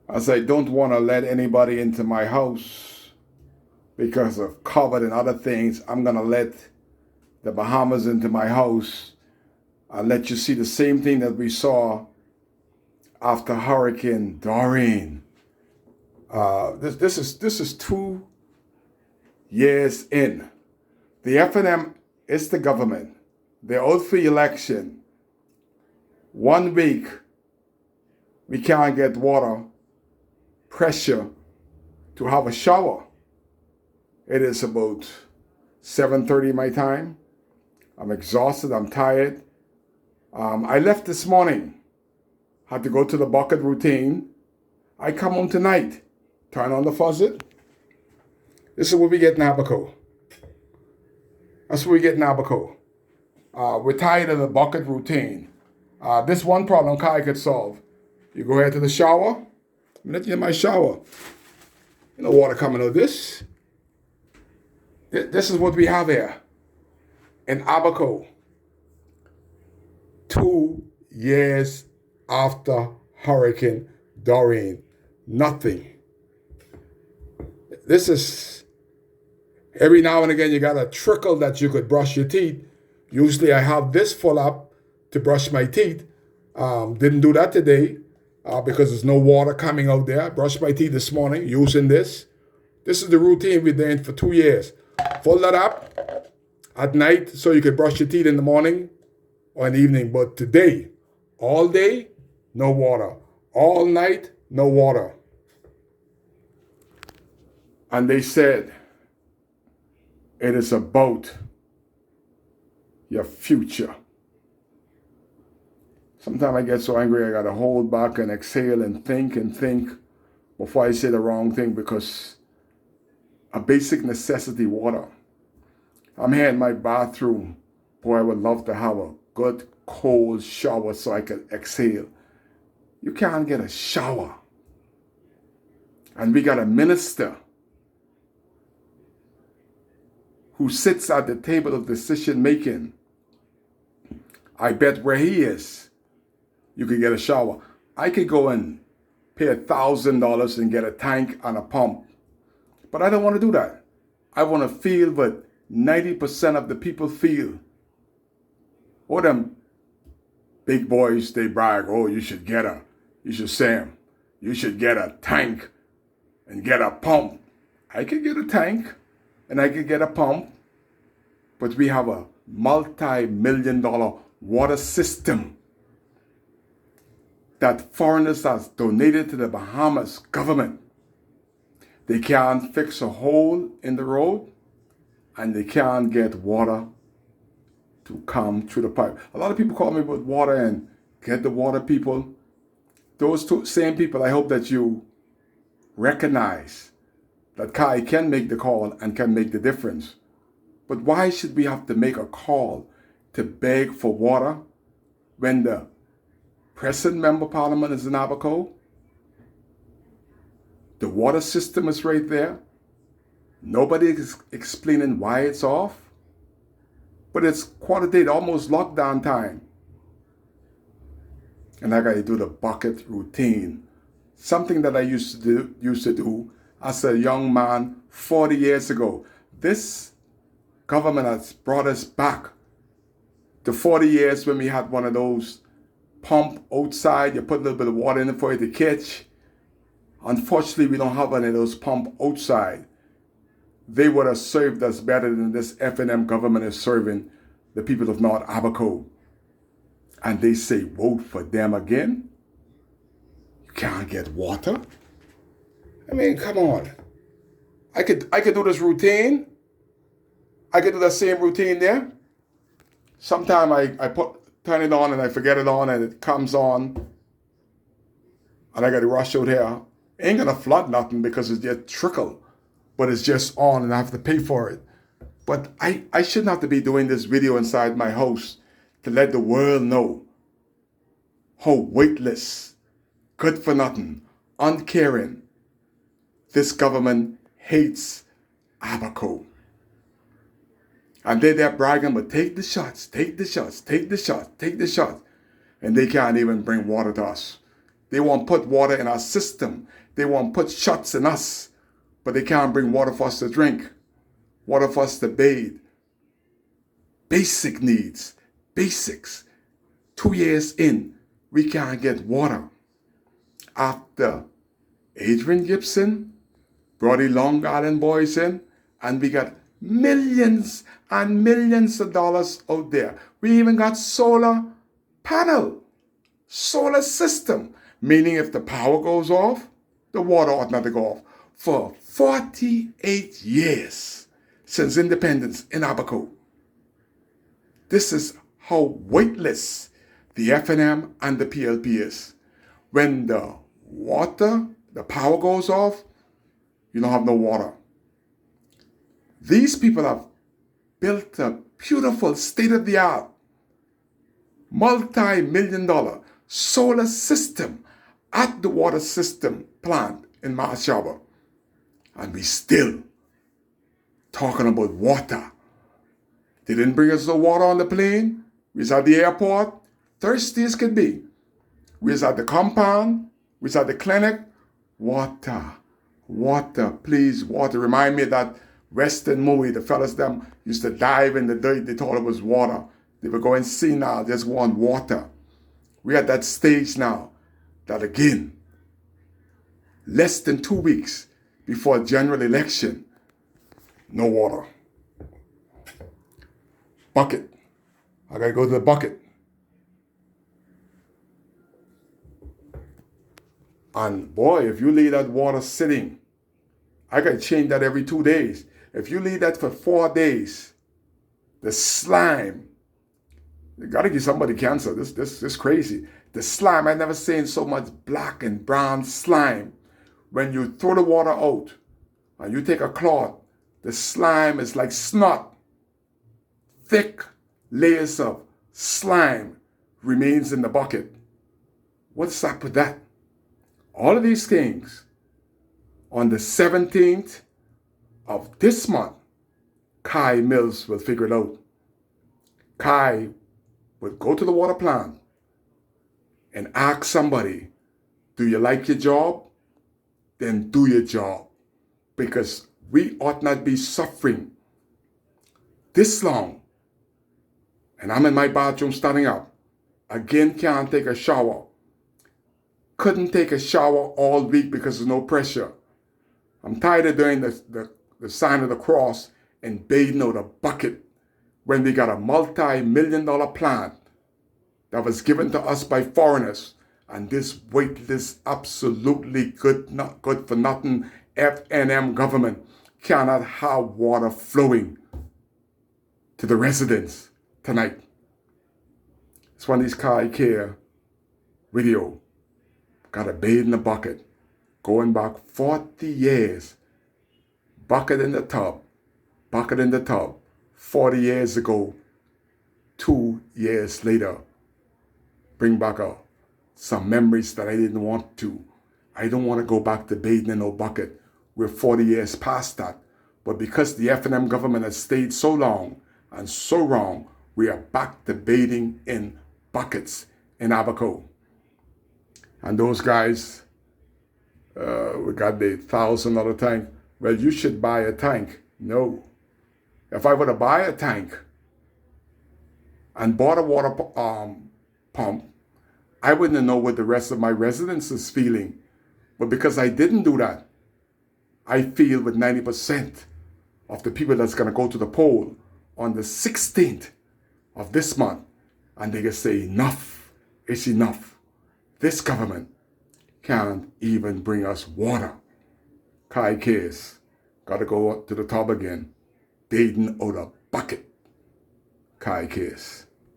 As I don't want to let anybody into my house because of COVID and other things, I'm going to let the Bahamas into my house and let you see the same thing that we saw after Hurricane Dorian. This is 2 years in. The FNM is the government. They're out for election. 1 week, we can't get water pressure to have a shower. It is about 7:30 my time. I'm exhausted. I'm tired. I left this morning. Had to go to the bucket routine. I come home tonight. Turn on the faucet. This is what we get in Abaco. That's what we get in Abaco. We're tired of the bucket routine. This one problem Kai could solve. You go ahead to the shower. I'm letting you in my shower. No water coming out of this. This is what we have here in Abaco. 2 years after Hurricane Dorian. Nothing. This is, every now and again you got a trickle that you could brush your teeth. Usually I have this full up to brush my teeth. Didn't do that today because there's no water coming out there. I brushed my teeth this morning using this. This is the routine we've done for 2 years. Fold that up at night so you could brush your teeth in the morning or in the evening. But today, all day, no water. All night, no water. And they said, it is about your future. Sometimes I get so angry I gotta hold back and exhale and think before I say the wrong thing, because a basic necessity, water. I'm here in my bathroom. Boy, I would love to have a good cold shower so I could exhale. You can't get a shower. And we got a minister who sits at the table of decision making. I bet where he is, you could get a shower. I could go and pay $1,000 and get a tank and a pump. But I don't want to do that. I want to feel what 90% of the people feel. All them big boys, they brag, oh, you should get a tank and get a pump. I could get a tank and I could get a pump, but we have a multi-million-dollar water system that foreigners have donated to the Bahamas government. They can't fix a hole in the road, and they can't get water to come through the pipe. A lot of people call me with water and get the water people. Those two same people, I hope that you recognize that Kai can make the call and can make the difference. But why should we have to make a call to beg for water when the present member of parliament is in Abaco? The water system is right there. Nobody is explaining why it's off. But it's quarter day, almost lockdown time. And I got to do the bucket routine. Something that I used to do as a young man 40 years ago. This government has brought us back to 40 years when we had one of those pump outside. You put a little bit of water in it for you to catch. Unfortunately, we don't have any of those pump outside. They would have served us better than this FNM government is serving the people of North Abaco. And they say, vote for them again? You can't get water? I mean, come on. I could do this routine. I could do that same routine there. Sometime I turn it on and I forget it on and it comes on. And I got to rush out here. Ain't gonna flood nothing because it's just trickle. But it's just on and I have to pay for it. But I shouldn't have to be doing this video inside my house to let the world know how weightless, good for nothing, uncaring this government hates Abaco. And they're bragging, but take the shots, take the shots, take the shots, take the shots. And they can't even bring water to us. They want to put water in our system. They want to put shots in us, but they can't bring water for us to drink, water for us to bathe. Basic needs, basics. 2 years in, we can't get water. After Adrian Gibson brought the Long Island boys in, and we got millions and millions of dollars out there. We even got solar panel, solar system, meaning if the power goes off, the water ought not to go off. For 48 years since independence in Abaco. This is how weightless the FNM and the PLP is. When the power goes off, you don't have no water. These people have built a beautiful state-of-the-art, multi-million-dollar solar system at the water system plant in Mashaba. And we still talking about water. They didn't bring us the water on the plane. We was at the airport, thirsty as could be. We was at the compound, we was at the clinic. Water, water, please, water. Remind me of that Western movie. The fellas them used to dive in the dirt. They thought it was water. They were going senile, just want water. We're at that stage now that again, less than 2 weeks before a general election, no water. Bucket. I gotta go to the bucket. And boy, if you leave that water sitting, I gotta change that every 2 days. If you leave that for 4 days, the slime, you gotta give somebody cancer. This crazy. The slime, I never seen so much black and brown slime. When you throw the water out and you take a cloth, the slime is like snot. Thick layers of slime remains in the bucket. What's up with that? All of these things, on the 17th of this month, Kai Mills will figure it out. Kai would go to the water plant and ask somebody, do you like your job? Then do your job. Because we ought not be suffering this long. And I'm in my bathroom standing up. Again, can't take a shower. Couldn't take a shower all week because there's no pressure. I'm tired of doing the sign of the cross and bathing out a bucket when we got a multi-million-dollar plant that was given to us by foreigners. And this weightless, absolutely not good for nothing FNM government cannot have water flowing to the residents tonight. It's one of these Kai Care video. Got a bathe in the bucket. Going back 40 years. Bucket in the tub. Bucket in the tub. 40 years ago. 2 years later. Bring back some memories that I didn't want to. I don't want to go back to bathing in no bucket. We're 40 years past that. But because the FNM government has stayed so long and so wrong, we are back to bathing in buckets in Abaco. And those guys, we got the $1,000 tank. Well, you should buy a tank. No. If I were to buy a tank and bought a water pump, I wouldn't know what the rest of my residents is feeling. But because I didn't do that, I feel with 90% of the people that's going to go to the poll on the 16th of this month, and they can say enough, it's enough. This government can't even bring us water. Kai Case, got to go up to the top again, bathing out a bucket. Kai Case.